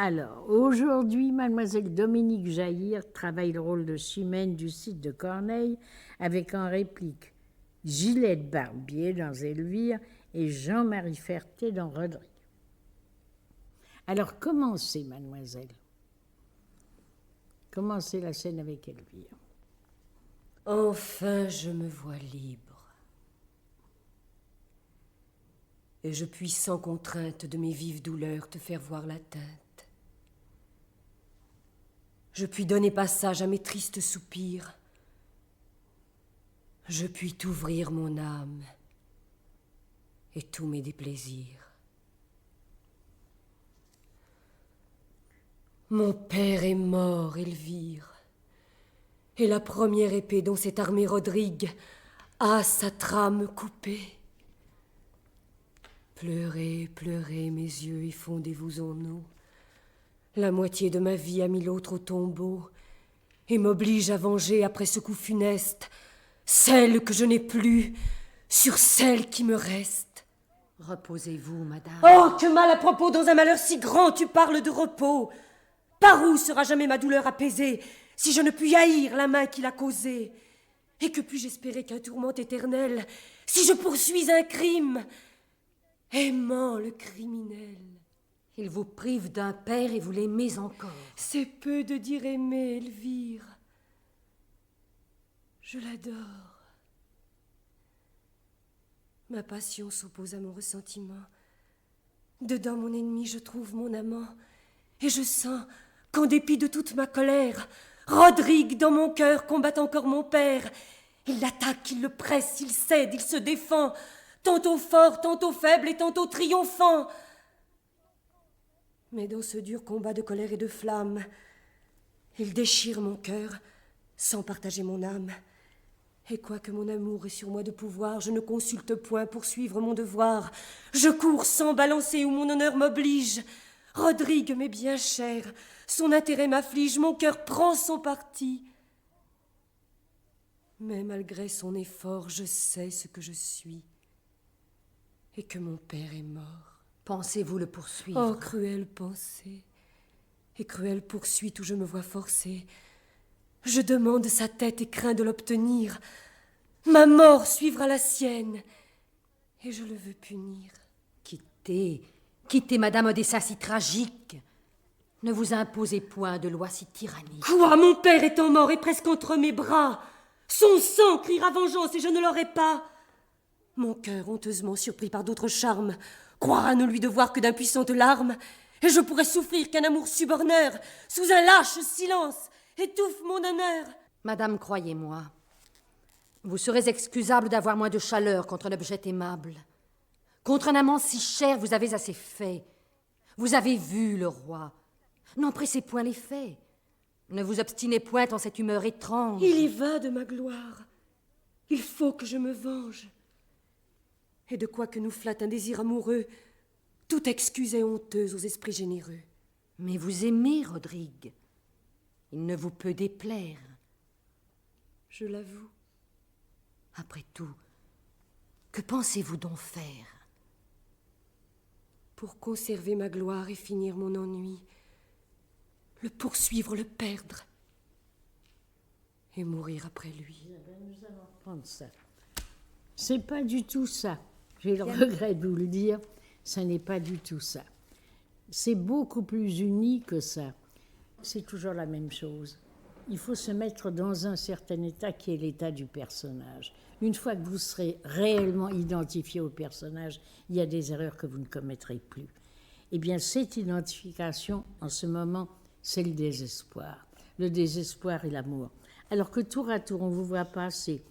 Alors, aujourd'hui, mademoiselle Dominique Jaïr travaille le rôle de Chimène du site de Corneille avec en réplique Gilette Barbier dans Elvire et Jean-Marie Ferté dans Rodrigue. Alors, commencez, mademoiselle. Commencez la scène avec Elvire. Enfin, je me vois libre. Et je puis sans contrainte de mes vives douleurs te faire voir la teinte. Je puis donner passage à mes tristes soupirs. Je puis t'ouvrir mon âme et tous mes déplaisirs. Mon père est mort, Elvire, et la première épée dont s'est armé Rodrigue a sa trame coupée. Pleurez, pleurez, mes yeux, et fondez-vous en eau. La moitié de ma vie a mis l'autre au tombeau et m'oblige à venger après ce coup funeste celle que je n'ai plus sur celle qui me reste. Reposez-vous, madame. Oh, que mal à propos, dans un malheur si grand, tu parles de repos. Par où sera jamais ma douleur apaisée si je ne puis haïr la main qui l'a causée? Et que puis-je espérer qu'un tourment éternel si je poursuis un crime, aimant le criminel? Il vous prive d'un père et vous l'aimez encore. C'est peu de dire aimer, Elvire. Je l'adore. Ma passion s'oppose à mon ressentiment. Dedans mon ennemi, je trouve mon amant. Et je sens qu'en dépit de toute ma colère, Rodrigue, dans mon cœur, combat encore mon père. Il l'attaque, il le presse, il cède, il se défend, tantôt fort, tantôt faible et tantôt triomphant. Mais dans ce dur combat de colère et de flamme, il déchire mon cœur sans partager mon âme. Et quoique mon amour ait sur moi de pouvoir, je ne consulte point pour suivre mon devoir. Je cours sans balancer où mon honneur m'oblige. Rodrigue m'est bien cher, son intérêt m'afflige, mon cœur prend son parti. Mais malgré son effort, je sais ce que je suis et que mon père est mort. Pensez-vous le poursuivre? Oh, cruelle pensée, et cruelle poursuite où je me vois forcée. Je demande sa tête et crains de l'obtenir. Ma mort suivra la sienne, et je le veux punir. Quittez madame un dessein si tragique. Ne vous imposez point de loi si tyrannique. Quoi, mon père étant mort et presque entre mes bras, son sang criera vengeance et je ne l'aurai pas. Mon cœur, honteusement surpris par d'autres charmes, croira ne lui devoir que d'impuissantes larmes, et je pourrais souffrir qu'un amour suborneur, sous un lâche silence, étouffe mon honneur. Madame, croyez-moi, vous serez excusable d'avoir moins de chaleur contre un objet aimable. Contre un amant si cher, vous avez assez fait. Vous avez vu le roi. N'en pressez point les faits. Ne vous obstinez point en cette humeur étrange. Il y va de ma gloire. Il faut que je me venge. Et de quoi que nous flatte un désir amoureux, toute excuse est honteuse aux esprits généreux. Mais vous aimez Rodrigue. Il ne vous peut déplaire. Je l'avoue. Après tout, que pensez-vous donc faire? Pour conserver ma gloire et finir mon ennui, le poursuivre, le perdre, et mourir après lui. Nous allons prendre ça. C'est pas du tout ça. J'ai le regret de vous le dire, ça n'est pas du tout ça. C'est beaucoup plus uni que ça. C'est toujours la même chose. Il faut se mettre dans un certain état qui est l'état du personnage. Une fois que vous serez réellement identifié au personnage, il y a des erreurs que vous ne commettrez plus. Eh bien, cette identification, en ce moment, c'est le désespoir. Le désespoir et l'amour. Alors que tour à tour, on vous voit passer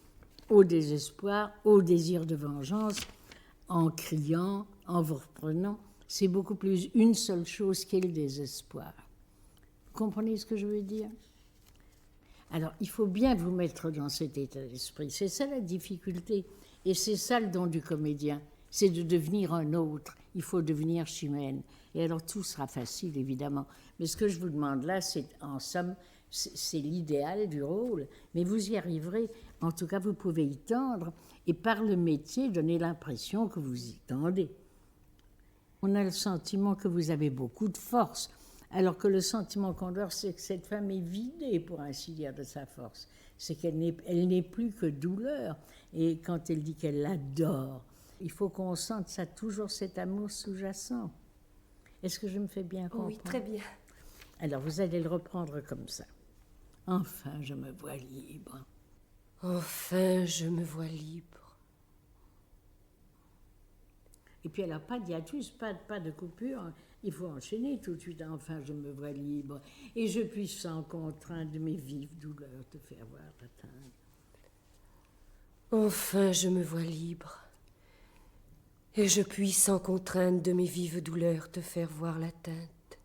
au désespoir, au désir de vengeance, en criant, en vous reprenant. C'est beaucoup plus une seule chose qu'est le désespoir. Vous comprenez ce que je veux dire? Alors, il faut bien vous mettre dans cet état d'esprit. C'est ça la difficulté. Et c'est ça le don du comédien. C'est de devenir un autre. Il faut devenir Chimène. Et alors, tout sera facile, évidemment. Mais ce que je vous demande là, c'est, en somme, c'est l'idéal du rôle. Mais vous y arriverez. En tout cas, vous pouvez y tendre. Et par le métier, donner l'impression que vous y tendez. On a le sentiment que vous avez beaucoup de force. Alors que le sentiment qu'on dort, c'est que cette femme est vidée, pour ainsi dire, de sa force. C'est qu'elle n'est plus que douleur. Et quand elle dit qu'elle l'adore, il faut qu'on sente ça, toujours cet amour sous-jacent. Est-ce que je me fais bien comprendre? Oui, très bien. Alors, vous allez le reprendre comme ça. Enfin, je me vois libre. Enfin, je me vois libre. Et puis, alors, pas de hiatus, pas de coupure. Il faut enchaîner tout de suite. Enfin, je me vois libre. Et je puis, sans contrainte de mes vives douleurs, te faire voir ta teinte. Enfin, je me vois libre. Et je puis, sans contrainte de mes vives douleurs, te faire voir la teinte.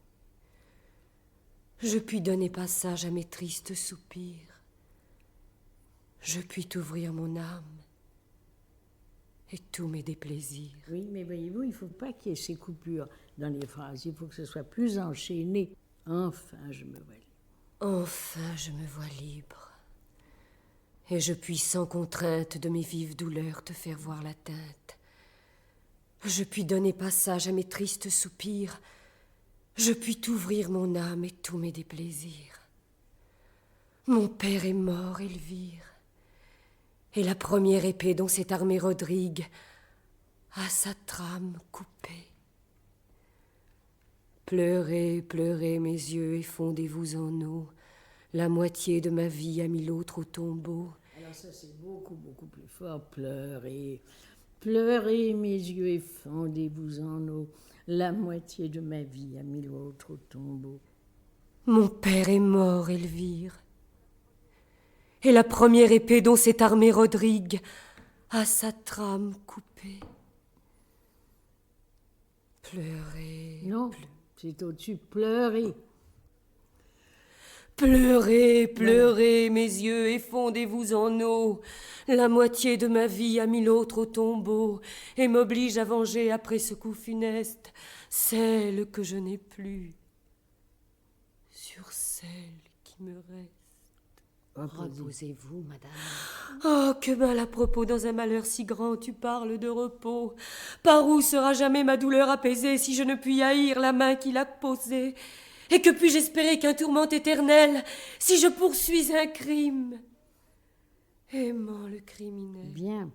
Je puis donner passage à mes tristes soupirs. Je puis t'ouvrir mon âme et tous mes déplaisirs. Oui, mais voyez-vous, il ne faut pas qu'il y ait ces coupures dans les phrases. Il faut que ce soit plus enchaîné. Enfin, je me vois libre. Enfin, je me vois libre. Et je puis, sans contrainte de mes vives douleurs, te faire voir la teinte. Je puis donner passage à mes tristes soupirs. Je puis t'ouvrir mon âme et tous mes déplaisirs. Mon père est mort, Elvire. Et la première épée dont s'est armé Rodrigue a sa trame coupée. Pleurez, pleurez mes yeux et fondez-vous en eau. La moitié de ma vie a mis l'autre au tombeau. Alors ça, c'est beaucoup, beaucoup plus fort. Pleurez, pleurez mes yeux et fondez-vous en eau. La moitié de ma vie a mis l'autre au tombeau. Mon père est mort, Elvire. Et la première épée dont s'est armé Rodrigue a sa trame coupée. Pleurez. Non, c'est au-dessus. Pleurez. Pleurez, pleurez, mes yeux, et fondez-vous en eau. La moitié de ma vie a mis l'autre au tombeau, et m'oblige à venger après ce coup funeste celle que je n'ai plus sur celle qui me reste. Reposez-vous, madame. Oh, que mal à propos, dans un malheur si grand, tu parles de repos. Par où sera jamais ma douleur apaisée si je ne puis haïr la main qui l'a posée? Et que puis-je espérer qu'un tourment éternel si je poursuis un crime? Aimant le criminel. Bien.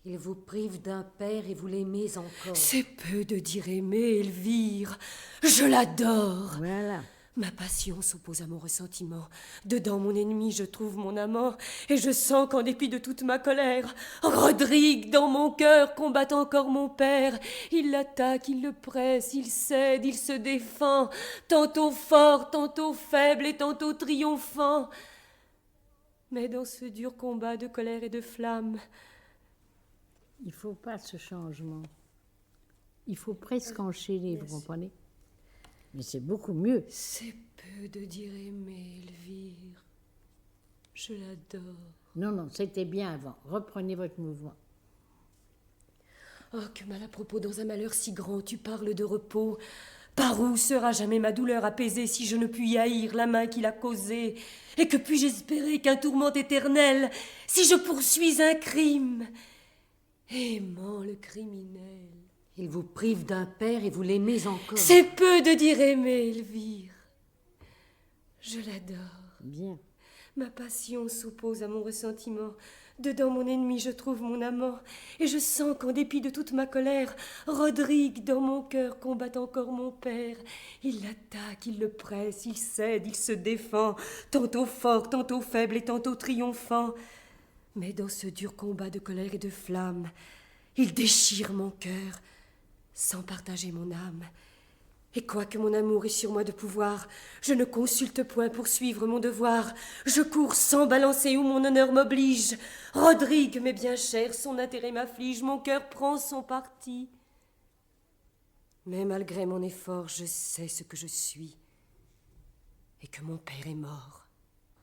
Il vous prive d'un père et vous l'aimez encore. C'est peu de dire aimer, Elvire. Je l'adore. Voilà. Ma passion s'oppose à mon ressentiment. Dedans mon ennemi, je trouve mon amant, et je sens qu'en dépit de toute ma colère, Rodrigue, dans mon cœur, combat encore mon père. Il l'attaque, il le presse, il cède, il se défend, tantôt fort, tantôt faible et tantôt triomphant. Mais dans ce dur combat de colère et de flamme, Il ne faut pas ce changement. Il faut presque enchaîner, vous comprenez? Mais c'est beaucoup mieux. c'est peu de dire aimer, Elvire. Je l'adore. Non, non, c'était bien avant. Reprenez votre mouvement. Oh, que mal à propos, dans un malheur si grand, tu parles de repos. Par où sera jamais ma douleur apaisée si je ne puis haïr la main qui l'a causée? Et que puis-je espérer qu'un tourment éternel si je poursuis un crime? Aimant le criminel. Il vous prive d'un père et vous l'aimez encore. C'est peu de dire aimer, Elvire. Je l'adore. Bien. Ma passion s'oppose à mon ressentiment. Dedans mon ennemi, je trouve mon amant. Et je sens qu'en dépit de toute ma colère, Rodrigue, dans mon cœur, combat encore mon père. Il l'attaque, il le presse, il cède, il se défend, tantôt fort, tantôt faible et tantôt triomphant. Mais dans ce dur combat de colère et de flamme, il déchire mon cœur, sans partager mon âme. Et quoique mon amour ait sur moi de pouvoir, je ne consulte point pour suivre mon devoir. Je cours sans balancer où mon honneur m'oblige. Rodrigue m'est bien cher, son intérêt m'afflige, mon cœur prend son parti. Mais malgré mon effort, je sais ce que je suis et que mon père est mort.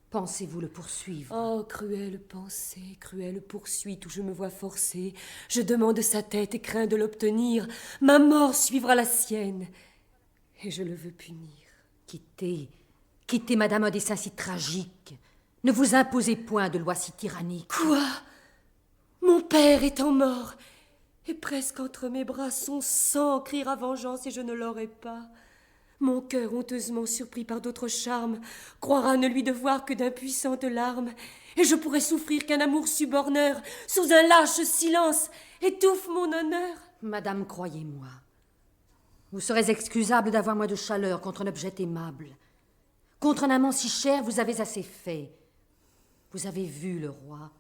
Pensez-vous le poursuivre? Oh, cruelle pensée, cruelle poursuite où je me vois forcée. Je demande sa tête et crains de l'obtenir. Ma mort suivra la sienne. Et je le veux punir. Quittez, madame, un dessein si tragique. Ne vous imposez point de loi si tyrannique. Quoi? Mon père étant mort, et presque entre mes bras son sang criera vengeance et je ne l'aurai pas. Mon cœur, honteusement surpris par d'autres charmes, croira ne lui devoir que d'impuissantes larmes, et je pourrais souffrir qu'un amour suborneur, sous un lâche silence, étouffe mon honneur. Madame, croyez-moi, vous serez excusable d'avoir moins de chaleur contre un objet aimable. Contre un amant si cher, vous avez assez fait. Vous avez vu le roi.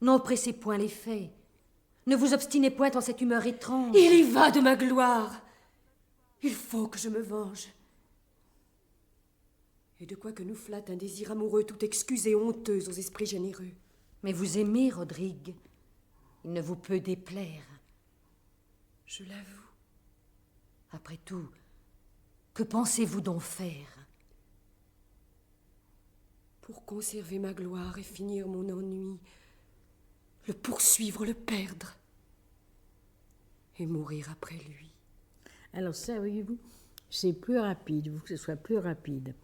N'oppressez point les faits. Ne vous obstinez point en cette humeur étrange. Il y va de ma gloire. Il faut que je me venge. Et de quoi que nous flatte un désir amoureux tout excusé et honteux aux esprits généreux. Mais vous aimez Rodrigue. Il ne vous peut déplaire. Je l'avoue. Après tout, que pensez-vous donc faire? Pour conserver ma gloire et finir mon ennui, le poursuivre, le perdre, et mourir après lui. Alors ça, voyez-vous, c'est plus rapide, il faut que ce soit plus rapide.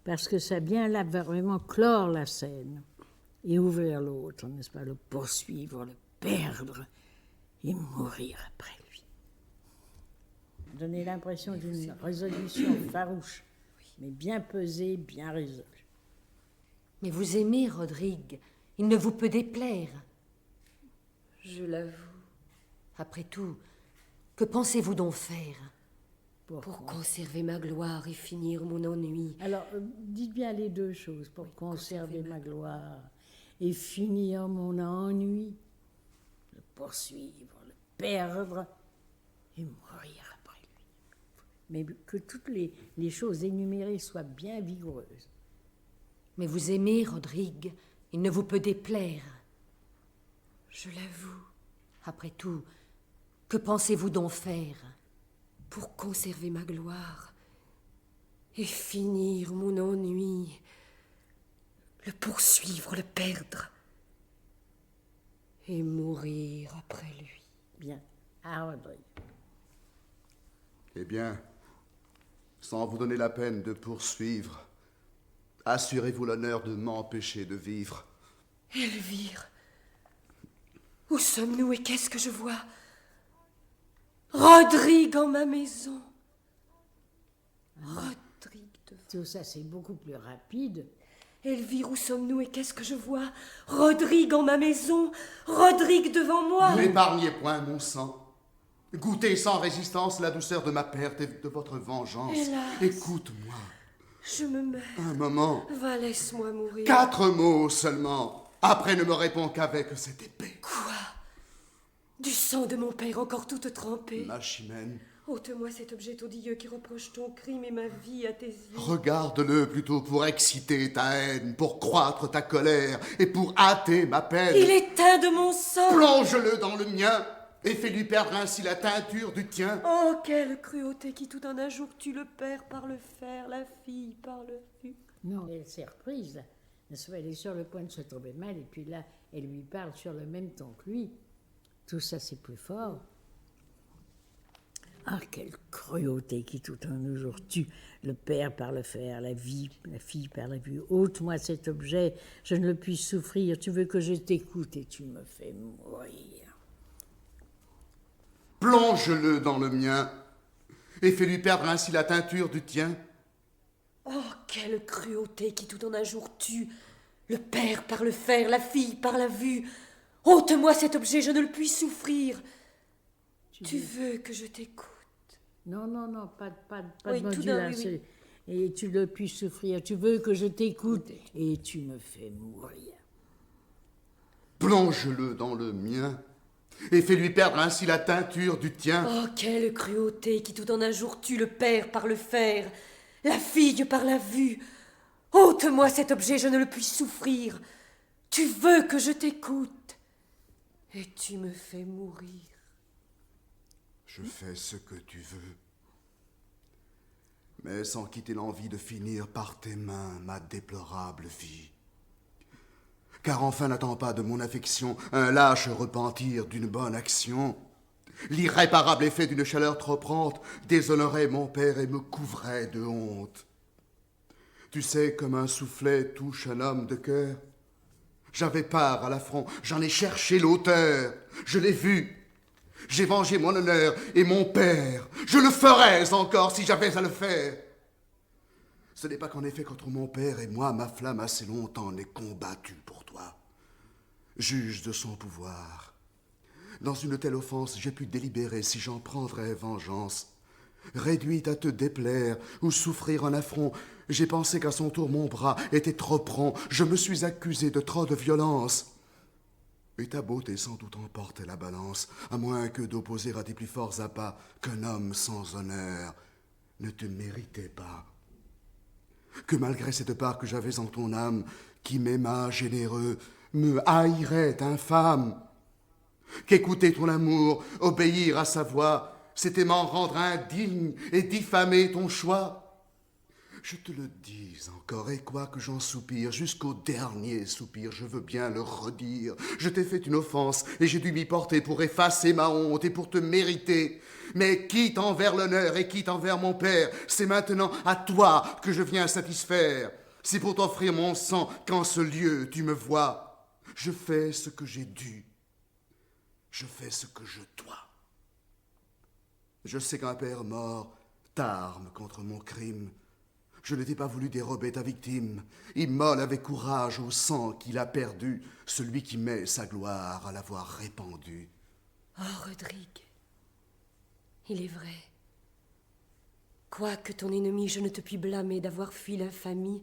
Parce que ça vient là vraiment clore la scène et ouvrir l'autre, n'est-ce pas? Le poursuivre, le perdre et mourir après lui. Donner l'impression d'une résolution farouche, mais bien pesée, bien résolue. Mais vous aimez Rodrigue. Il ne vous peut déplaire. Je l'avoue. Après tout, que pensez-vous donc faire? Pour conserver ma gloire et finir mon ennui. Alors, dites bien les deux choses. Pour conserver ma gloire et finir mon ennui, le poursuivre, le perdre et mourir après lui. Mais que toutes les choses énumérées soient bien vigoureuses. Mais vous aimez Rodrigue. Il ne vous peut déplaire. Je l'avoue. Après tout, que pensez-vous donc faire? Pour conserver ma gloire et finir mon ennui, le poursuivre, le perdre et mourir après lui. Bien, à Rodrigue. Eh bien, sans vous donner la peine de poursuivre, assurez-vous l'honneur de m'empêcher de vivre. Elvire, où sommes-nous et qu'est-ce que je vois? Rodrigue en ma maison. Rodrigue devant. Tout ça, c'est beaucoup plus rapide. Elvire, où sommes-nous et qu'est-ce que je vois? Rodrigue en ma maison. Rodrigue devant moi. N'épargnez point mon sang. Goûtez sans résistance la douceur de ma perte et de votre vengeance. Hélas. Écoute-moi. Je me meurs. Un moment. Va, laisse-moi mourir. 4 mots seulement. Après, ne me réponds qu'avec cette épée. Quoi? Du sang de mon père encore toute trempée. Ma chimène, Ôte-moi cet objet odieux qui reproche ton crime et ma vie à tes yeux. regarde-le plutôt pour exciter ta haine, pour croître ta colère et pour hâter ma peine. Il est teint de mon sang. Plonge-le dans le mien et fais-lui perdre ainsi la teinture du tien. Oh, quelle cruauté qui tout en un jour tue le père par le fer, la fille par le fût. Non, elle s'est reprise, là. Elle est sur le point de se tomber mal, et puis là, elle lui parle sur le même ton que lui. Tout ça, c'est plus fort. Ah, quelle cruauté qui tout un jour tue. Le père par le fer, la fille par la vue. Ôte-moi cet objet, je ne le puis souffrir. Tu veux que je t'écoute et tu me fais mourir. Plonge-le dans le mien et fais-lui perdre ainsi la teinture du tien. Oh, quelle cruauté qui tout en un jour tue. Le père par le fer, la fille par la vue. Ôte-moi cet objet, je ne le puis souffrir. Tu veux que je t'écoute? Non, pas Oui, de tout d'un, modulation. oui, Et tu le puis souffrir. Tu veux que je t'écoute et tu me fais mourir. Plonge-le dans le mien et fais-lui perdre ainsi la teinture du tien. Oh, quelle cruauté qui tout en un jour tue le père par le fer, la fille par la vue. Ôte-moi cet objet, je ne le puis souffrir. Tu veux que je t'écoute et tu me fais mourir. Je fais ce que tu veux, mais sans quitter l'envie de finir par tes mains ma déplorable vie. Car enfin n'attends pas de mon affection un lâche repentir d'une bonne action. L'irréparable effet d'une chaleur trop prompte déshonorait mon père et me couvrait de honte. Tu sais, comme un soufflet touche un homme de cœur. J'avais part à l'affront, j'en ai cherché l'auteur, je l'ai vu. J'ai vengé mon honneur et mon père. Je le ferais encore si j'avais à le faire. Ce n'est pas qu'en effet contre mon père et moi, ma flamme assez longtemps n'est combattue pour toi. Juge de son pouvoir. Dans une telle offense, j'ai pu délibérer si j'en prendrais vengeance. Réduite à te déplaire ou souffrir un affront, j'ai pensé qu'à son tour mon bras était trop prompt. Je me suis accusé de trop de violence. Et ta beauté sans doute emporte la balance, à moins que d'opposer à tes plus forts appâts qu'un homme sans honneur ne te méritait pas. Que malgré cette part que j'avais en ton âme, qui m'aima généreux, me haïrait infâme. Qu'écouter ton amour, obéir à sa voix, c'était m'en rendre indigne et diffamer ton choix. Je te le dis encore, et quoi que j'en soupire, jusqu'au dernier soupir, je veux bien le redire. Je t'ai fait une offense, et j'ai dû m'y porter pour effacer ma honte et pour te mériter. Mais quitte envers l'honneur et quitte envers mon père, c'est maintenant à toi que je viens satisfaire. C'est pour t'offrir mon sang qu'en ce lieu tu me vois. Je fais ce que j'ai dû. Je fais ce que je dois. Je sais qu'un père mort t'arme contre mon crime. Je ne t'ai pas voulu dérober ta victime. Immole avec courage au sang qu'il a perdu, celui qui met sa gloire à l'avoir répandue. Oh, Rodrigue, il est vrai. Quoique ton ennemi, je ne te puis blâmer d'avoir fui l'infamie,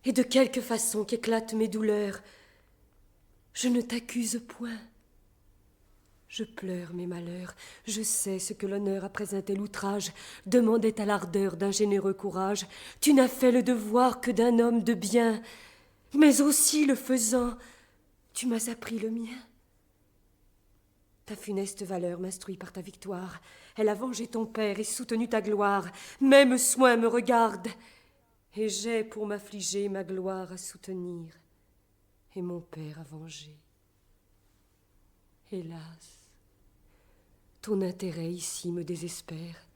et de quelque façon qu'éclatent mes douleurs, je ne t'accuse point. Je pleure mes malheurs, je sais ce que l'honneur après un tel outrage demandait à l'ardeur d'un généreux courage. Tu n'as fait le devoir que d'un homme de bien, mais aussi le faisant, tu m'as appris le mien. Ta funeste valeur m'instruit par ta victoire, elle a vengé ton père et soutenu ta gloire, même soin me regarde, et j'ai pour m'affliger ma gloire à soutenir, et mon père à venger. Hélas, ton intérêt ici me désespère.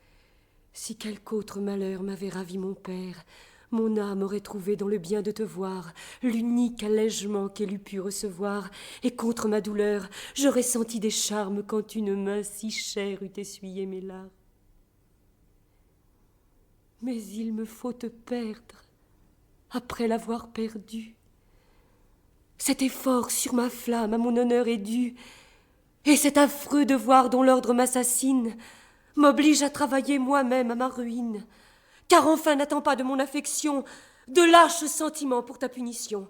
Si quelque autre malheur m'avait ravi mon père, mon âme aurait trouvé dans le bien de te voir l'unique allègement qu'elle eût pu recevoir, et contre ma douleur, j'aurais senti des charmes quand une main si chère eût essuyé mes larmes. Mais il me faut te perdre après l'avoir perdu. Cet effort sur ma flamme à mon honneur est dû, et cet affreux devoir dont l'ordre m'assassine m'oblige à travailler moi-même à ma ruine, car enfin n'attends pas de mon affection de lâches sentiments pour ta punition.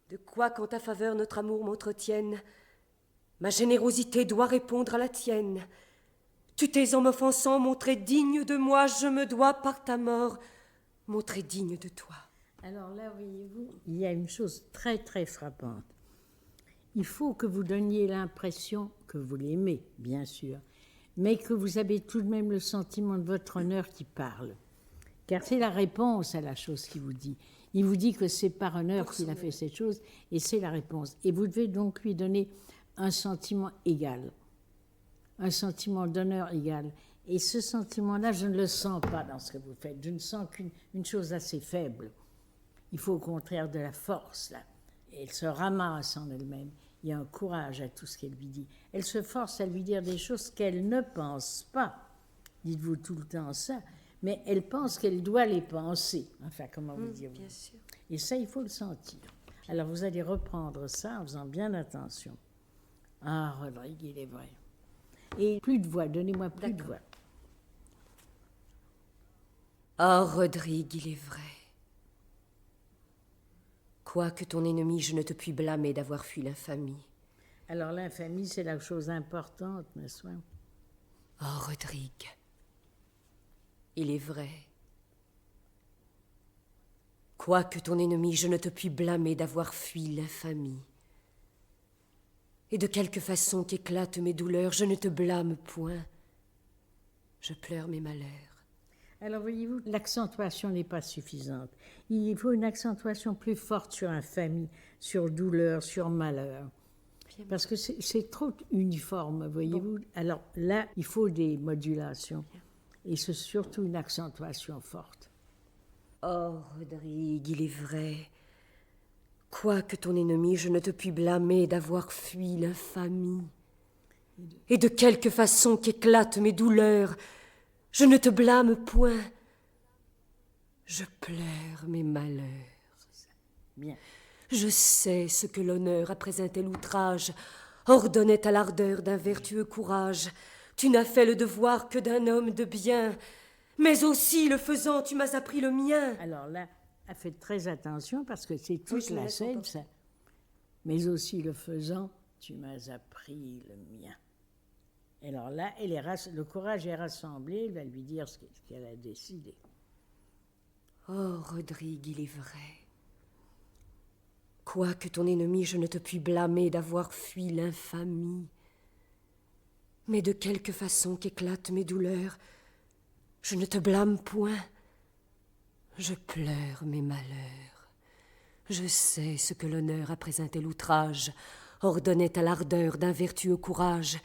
De quoi qu'en ta faveur notre amour m'entretienne, ma générosité doit répondre à la tienne. Tu t'es en m'offensant montré digne de moi, je me dois par ta mort montrer digne de toi. Alors là, voyez-vous, il y a une chose très très frappante. Il faut que vous donniez l'impression que vous l'aimez, bien sûr, mais que vous avez tout de même le sentiment de votre honneur qui parle. Car c'est la réponse à la chose qu'il vous dit. Il vous dit que c'est par honneur qu'il a fait cette chose, et c'est la réponse. Et vous devez donc lui donner un sentiment égal, un sentiment d'honneur égal. Et ce sentiment-là, je ne le sens pas dans ce que vous faites. Je ne sens qu'une chose assez faible. Il faut au contraire de la force, là. Et elle se ramasse en elle-même. Il y a un courage à tout ce qu'elle lui dit. Elle se force à lui dire des choses qu'elle ne pense pas. Dites-vous tout le temps ça. Mais elle pense qu'elle doit les penser. Enfin, comment vous dire? Bien sûr. Et ça, il faut le sentir. Alors, vous allez reprendre ça en faisant bien attention. Ah, Rodrigue, il est vrai. Et plus de voix, donnez-moi plus de voix. Oh, Rodrigue, il est vrai. Quoique ton ennemi, je ne te puis blâmer d'avoir fui l'infamie. Alors, l'infamie, c'est la chose importante, n'est-ce pas? Oh, Rodrigue, il est vrai. Quoique ton ennemi, je ne te puis blâmer d'avoir fui l'infamie. Et de quelque façon qu'éclatent mes douleurs, je ne te blâme point. Je pleure mes malheurs. Alors, voyez-vous, l'accentuation n'est pas suffisante. Il faut une accentuation plus forte sur infamie, sur douleur, sur malheur. Parce que c'est trop uniforme, voyez-vous. Bon. Alors là, il faut des modulations. Et c'est surtout une accentuation forte. Oh, Rodrigue, il est vrai. Quoique ton ennemi, je ne te puis blâmer d'avoir fui l'infamie. et de quelque façon qu'éclatent mes douleurs, je ne te blâme point. Je pleure mes malheurs. Bien. Je sais ce que l'honneur, après un tel outrage, ordonnait à l'ardeur d'un vertueux courage. Tu n'as fait le devoir que d'un homme de bien, mais aussi, le faisant, tu m'as appris le mien. Alors là, faites très attention parce que c'est Oui, toute je me la laisse scène, emporter. ça. Mais aussi le faisant, tu m'as appris le mien. Et alors là, le courage est rassemblé, il va lui dire ce qu'elle a décidé. Oh, Rodrigue, il est vrai. Quoique ton ennemi, je ne te puis blâmer d'avoir fui l'infamie. Mais de quelque façon qu'éclatent mes douleurs, je ne te blâme point. Je pleure mes malheurs. Je sais ce que l'honneur, après un tel outrage, ordonnait à l'ardeur d'un vertueux courage.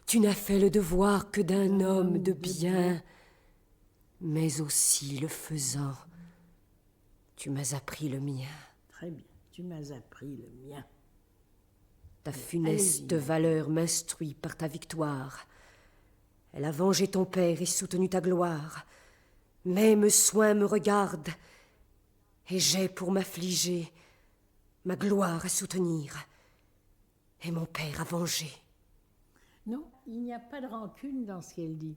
Tu n'as fait le devoir que d'un homme de bien, mais aussi, le faisant, tu m'as appris le mien. Très bien, tu m'as appris le mien. Ta funeste allez-y. valeur m'instruit par ta victoire. Elle a vengé ton père et soutenu ta gloire. Même soin me regarde, et j'ai pour m'affliger ma gloire à soutenir, et mon père à venger. Non, il n'y a pas de rancune dans ce qu'elle dit.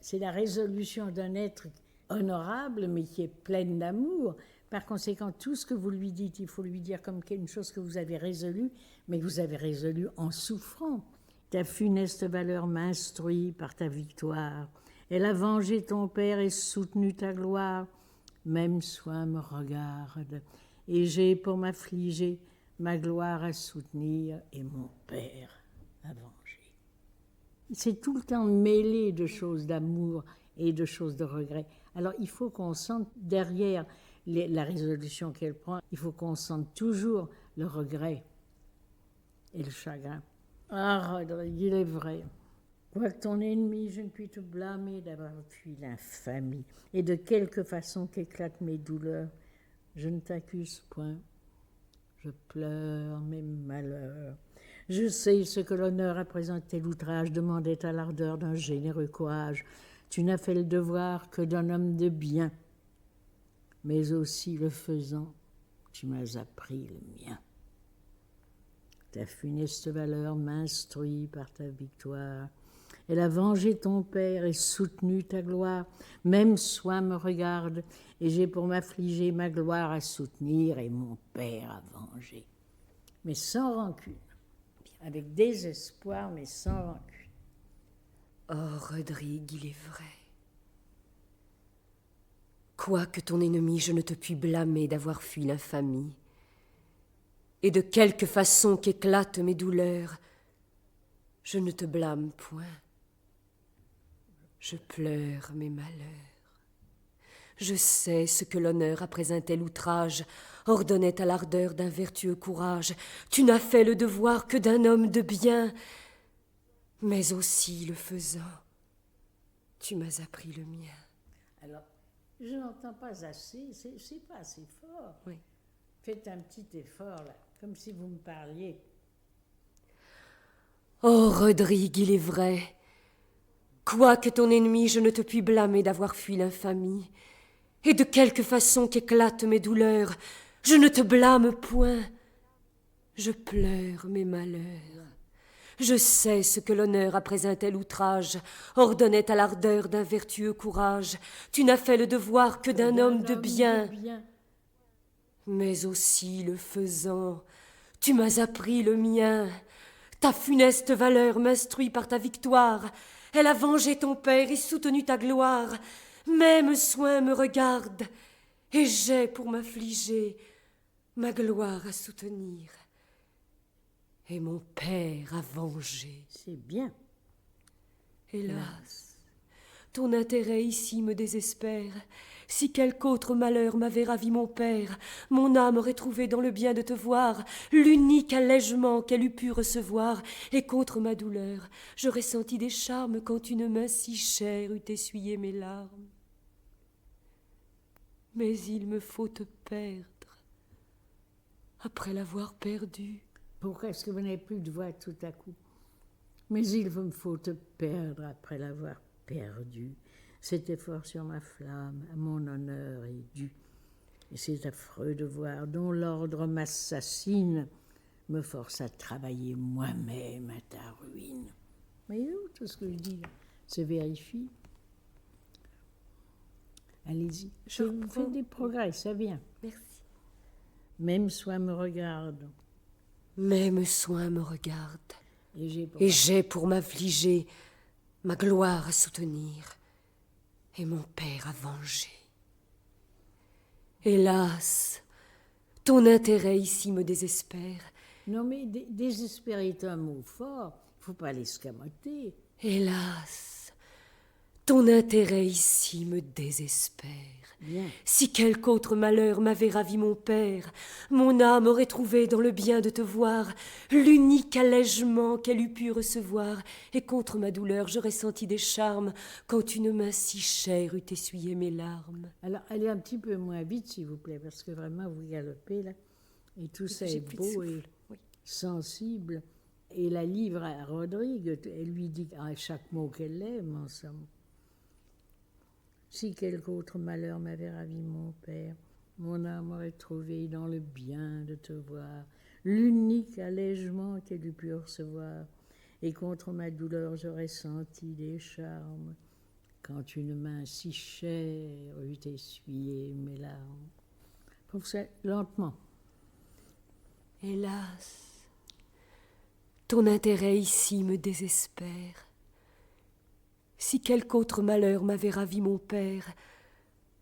C'est la résolution d'un être honorable, mais qui est pleine d'amour. Par conséquent, tout ce que vous lui dites, il faut lui dire comme une chose que vous avez résolue, mais que vous avez résolue en souffrant. Ta funeste valeur m'instruit par ta victoire. Elle a vengé ton père et soutenu ta gloire. Même soin me regarde, et j'ai pour m'affliger ma gloire à soutenir et mon père à venger. C'est tout le temps mêlé de choses d'amour et de choses de regret. Alors il faut qu'on sente derrière la résolution qu'elle prend, il faut qu'on sente toujours le regret et le chagrin. Ah, Rodrigue, il est vrai. Quoique ton ennemi, je ne puis te blâmer d'avoir fui l'infamie, et de quelque façon qu'éclatent mes douleurs, je ne t'accuse point. Je pleure mes malheurs. Je sais ce que l'honneur à présenter l'outrage demandait à l'ardeur d'un généreux courage. Tu n'as fait le devoir que d'un homme de bien, mais aussi le faisant, tu m'as appris le mien. Ta funeste valeur m'instruit par ta victoire. Elle a vengé ton père et soutenu ta gloire. Même soin me regarde, et j'ai pour m'affliger ma gloire à soutenir et mon père à venger. Mais sans rancune, avec désespoir, mais sans rancune. Oh, Rodrigue, il est vrai. Quoique ton ennemi, je ne te puis blâmer d'avoir fui l'infamie. Et de quelque façon qu'éclatent mes douleurs, je ne te blâme point. Je pleure mes malheurs. Je sais ce que l'honneur, après un tel outrage, ordonnait à l'ardeur d'un vertueux courage. Tu n'as fait le devoir que d'un homme de bien, mais aussi, le faisant, tu m'as appris le mien. Alors, je n'entends pas assez, c'est pas assez fort. Oui. Faites un petit effort, là, comme si vous me parliez. Oh, Rodrigue, il est vrai. Quoique ton ennemi, je ne te puis blâmer d'avoir fui l'infamie, et de quelque façon qu'éclatent mes douleurs, je ne te blâme point. Je pleure mes malheurs. Je sais ce que l'honneur, après un tel outrage, ordonnait à l'ardeur d'un vertueux courage. Tu n'as fait le devoir que d'un homme de bien, mais aussi, le faisant, tu m'as appris le mien. Ta funeste valeur m'instruit par ta victoire. Elle a vengé ton père et soutenu ta gloire. Même soin me regarde, et j'ai pour m'affliger ma gloire à soutenir, et mon père à venger. C'est bien. Hélas, ton intérêt ici me désespère. Si quelque autre malheur m'avait ravi mon père, mon âme aurait trouvé dans le bien de te voir l'unique allègement qu'elle eût pu recevoir, et contre ma douleur, j'aurais senti des charmes quand une main si chère eût essuyé mes larmes. Mais il me faut te perdre après l'avoir perdu. Pourquoi est-ce que vous n'avez plus de voix tout à coup? Mais il me faut te perdre après l'avoir perdu. Cet effort sur ma flamme, à mon honneur est dû. Et c'est affreux de voir dont l'ordre m'assassine, me force à travailler moi-même à ta ruine. Mais tout ce que je dis là, se vérifie. Allez-y, je fais des progrès, ça vient. Merci. Même soin me regarde. Même soin me regarde. Et j'ai pour m'affliger ma gloire à soutenir et mon père à venger. Hélas, ton intérêt ici me désespère. Non mais désespérer est un mot fort, il ne faut pas l'escamoter. Hélas, ton intérêt ici me désespère. Bien. Si quelque autre malheur m'avait ravi mon père, mon âme aurait trouvé dans le bien de te voir l'unique allègement qu'elle eût pu recevoir, et contre ma douleur j'aurais senti des charmes quand une main si chère eût essuyé mes larmes. Alors allez un petit peu moins vite s'il vous plaît, parce que vraiment vous galopez là, et tout ça est beau et sensible. Et la livre à Rodrigue, elle lui dit à chaque mot qu'elle aime en somme. Si quelque autre malheur m'avait ravi mon père, mon âme aurait trouvé dans le bien de te voir l'unique allègement qu'elle eût pu recevoir, et contre ma douleur j'aurais senti des charmes, quand une main si chère eût essuyé mes larmes. Faut que ça lentement. Hélas, ton intérêt ici me désespère. Si quelque autre malheur m'avait ravi mon père,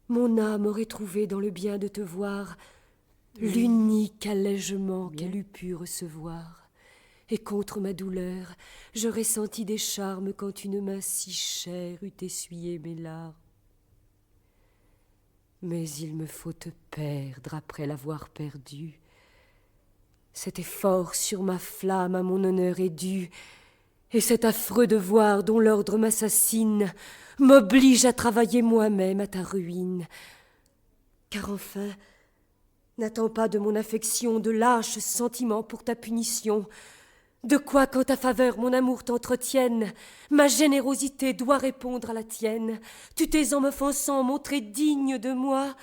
mon âme aurait trouvé dans le bien de te voir l'unique allègement qu'elle eût pu recevoir. Et contre ma douleur, j'aurais senti des charmes quand une main si chère eût essuyé mes larmes. Mais il me faut te perdre après l'avoir perdu. Cet effort sur ma flamme à mon honneur est dû, et cet affreux devoir dont l'ordre m'assassine m'oblige à travailler moi-même à ta ruine. Car enfin, n'attends pas de mon affection de lâches sentiments pour ta punition. De quoi qu'en ta faveur mon amour t'entretienne, ma générosité doit répondre à la tienne. Tu t'es en m'offensant montré digne de moi.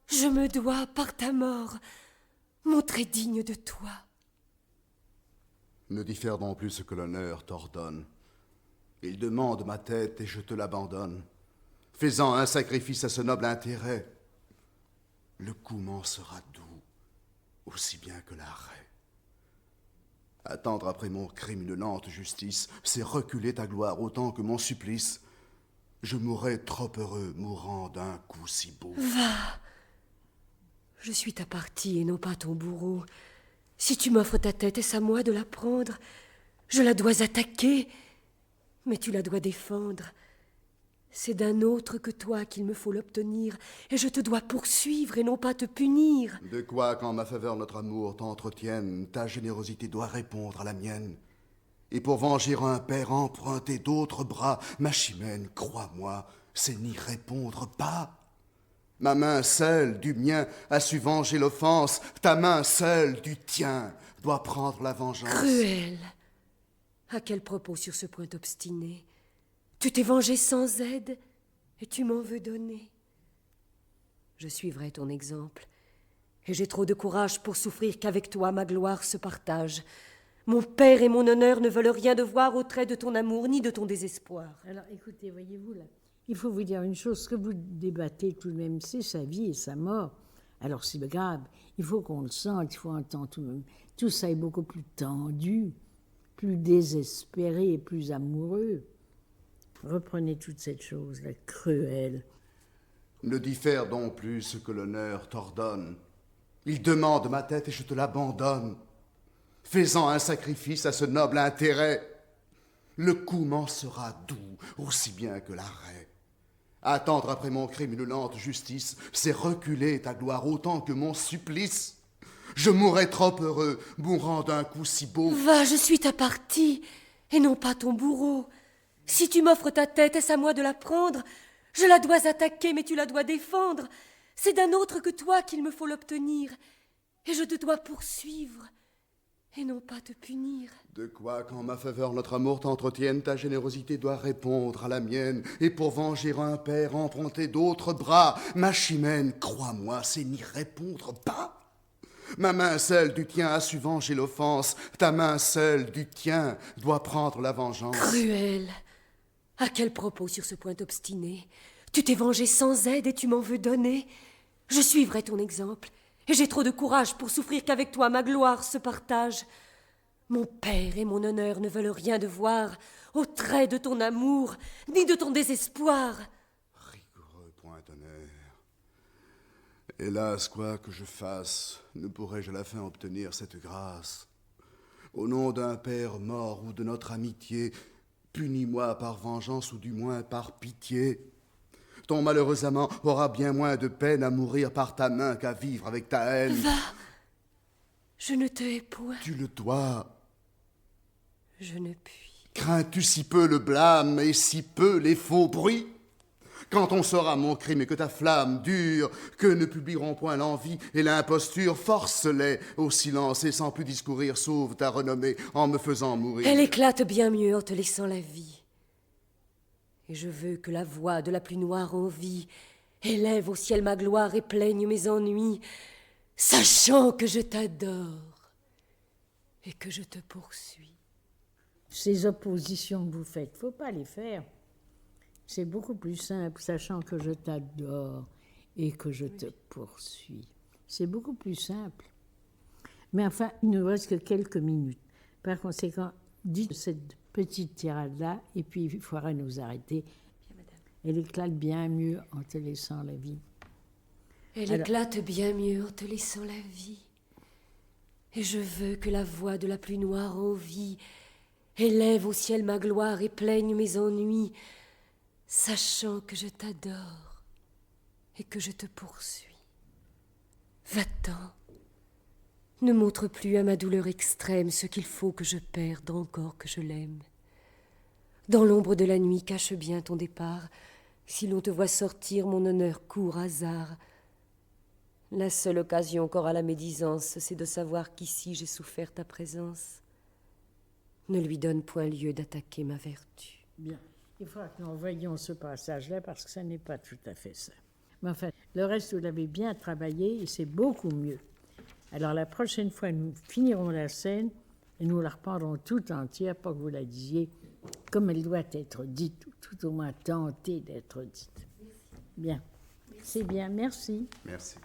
Je me dois, par ta mort, montrer digne de toi. Ne diffère donc plus ce que l'honneur t'ordonne. Il demande ma tête et je te l'abandonne, faisant un sacrifice à ce noble intérêt. Le coup m'en sera doux, aussi bien que l'arrêt. Attendre après mon crime une lente justice, c'est reculer ta gloire autant que mon supplice. Je mourrais trop heureux, mourant d'un coup si beau. Va! Je suis ta partie et non pas ton bourreau. Si tu m'offres ta tête, est-ce à moi de la prendre? Je la dois attaquer, mais tu la dois défendre. C'est d'un autre que toi qu'il me faut l'obtenir, et je te dois poursuivre et non pas te punir. De quoi qu'en ma faveur notre amour t'entretienne, ta générosité doit répondre à la mienne. Et pour venger un père emprunter d'autres bras, ma chimène, crois-moi, c'est n'y répondre pas. Ma main seule du mien a su venger l'offense, ta main seule du tien doit prendre la vengeance. Cruel! À quel propos sur ce point obstiné? Tu t'es vengé sans aide, et tu m'en veux donner. Je suivrai ton exemple, et j'ai trop de courage pour souffrir qu'avec toi ma gloire se partage. Mon père et mon honneur ne veulent rien devoir au trait de ton amour, ni de ton désespoir. Alors écoutez, voyez-vous là, il faut vous dire une chose, ce que vous débattez tout de même, c'est sa vie et sa mort. Alors c'est grave, il faut qu'on le sente, il faut entendre tout de même. Tout ça est beaucoup plus tendu, plus désespéré et plus amoureux. Reprenez toute cette chose-là, cruelle. Ne diffère donc plus ce que l'honneur t'ordonne. Il demande ma tête et je te l'abandonne, faisant un sacrifice à ce noble intérêt. Le coup m'en sera doux, aussi bien que l'arrêt. Attendre après mon crime une lente justice, c'est reculer ta gloire autant que mon supplice. Je mourrais trop heureux, mourant d'un coup si beau. Va, je suis ta partie, et non pas ton bourreau. Si tu m'offres ta tête, est-ce à moi de la prendre? Je la dois attaquer, mais tu la dois défendre. C'est d'un autre que toi qu'il me faut l'obtenir, et je te dois poursuivre, et non pas te punir. De quoi qu'en ma faveur notre amour t'entretienne, ta générosité doit répondre à la mienne, et pour venger un père, emprunter d'autres bras. Ma chimène, crois-moi, c'est n'y répondre pas. Ma main seule du tien a su venger l'offense, ta main seule du tien doit prendre la vengeance. Cruel! À quel propos sur ce point obstiné? Tu t'es vengé sans aide et tu m'en veux donner? Je suivrai ton exemple, et j'ai trop de courage pour souffrir qu'avec toi ma gloire se partage. Mon père et mon honneur ne veulent rien devoir au trait de ton amour, ni de ton désespoir. Rigoureux point d'honneur. Hélas, quoi que je fasse, ne pourrai-je à la fin obtenir cette grâce. Au nom d'un père mort ou de notre amitié, punis-moi par vengeance ou du moins par pitié. Ton malheureux amant aura bien moins de peine à mourir par ta main qu'à vivre avec ta haine. Va! Je ne te hais point. Tu le dois. Je ne puis. Crains-tu si peu le blâme et si peu les faux bruits? Quand on saura mon crime et que ta flamme dure, que ne publieront point l'envie et l'imposture, force-les au silence et sans plus discourir, sauve ta renommée en me faisant mourir. Elle éclate bien mieux en te laissant la vie. Et je veux que la voix de la plus noire envie élève au ciel ma gloire et plaigne mes ennuis, sachant que je t'adore et que je te poursuis. Ces oppositions que vous faites, faut pas les faire. C'est beaucoup plus simple, sachant que je t'adore et que je te poursuis. C'est beaucoup plus simple. Mais enfin, il ne reste que quelques minutes. Par conséquent, dites cette petite tirade-là, et puis il faudra nous arrêter. Bien, madame. Elle éclate bien mieux en te laissant la vie. Elle éclate bien mieux en te laissant la vie. Et je veux que la voix de la plus noire envie élève au ciel ma gloire et plaigne mes ennuis, sachant que je t'adore et que je te poursuis. Va-t'en. Ne montre plus à ma douleur extrême ce qu'il faut que je perde encore que je l'aime. Dans l'ombre de la nuit, cache bien ton départ. Si l'on te voit sortir, mon honneur court hasard. La seule occasion qu'aura la médisance, c'est de savoir qu'ici j'ai souffert ta présence. Ne lui donne point lieu d'attaquer ma vertu. Bien. Il faudra que nous voyions ce passage-là parce que ça n'est pas tout à fait ça. Mais enfin, le reste, vous l'avez bien travaillé et c'est beaucoup mieux. Alors la prochaine fois, nous finirons la scène et nous la reprendrons tout entière pour que vous la disiez comme elle doit être dite, ou tout au moins tentée d'être dite. Bien. C'est bien, merci. Merci.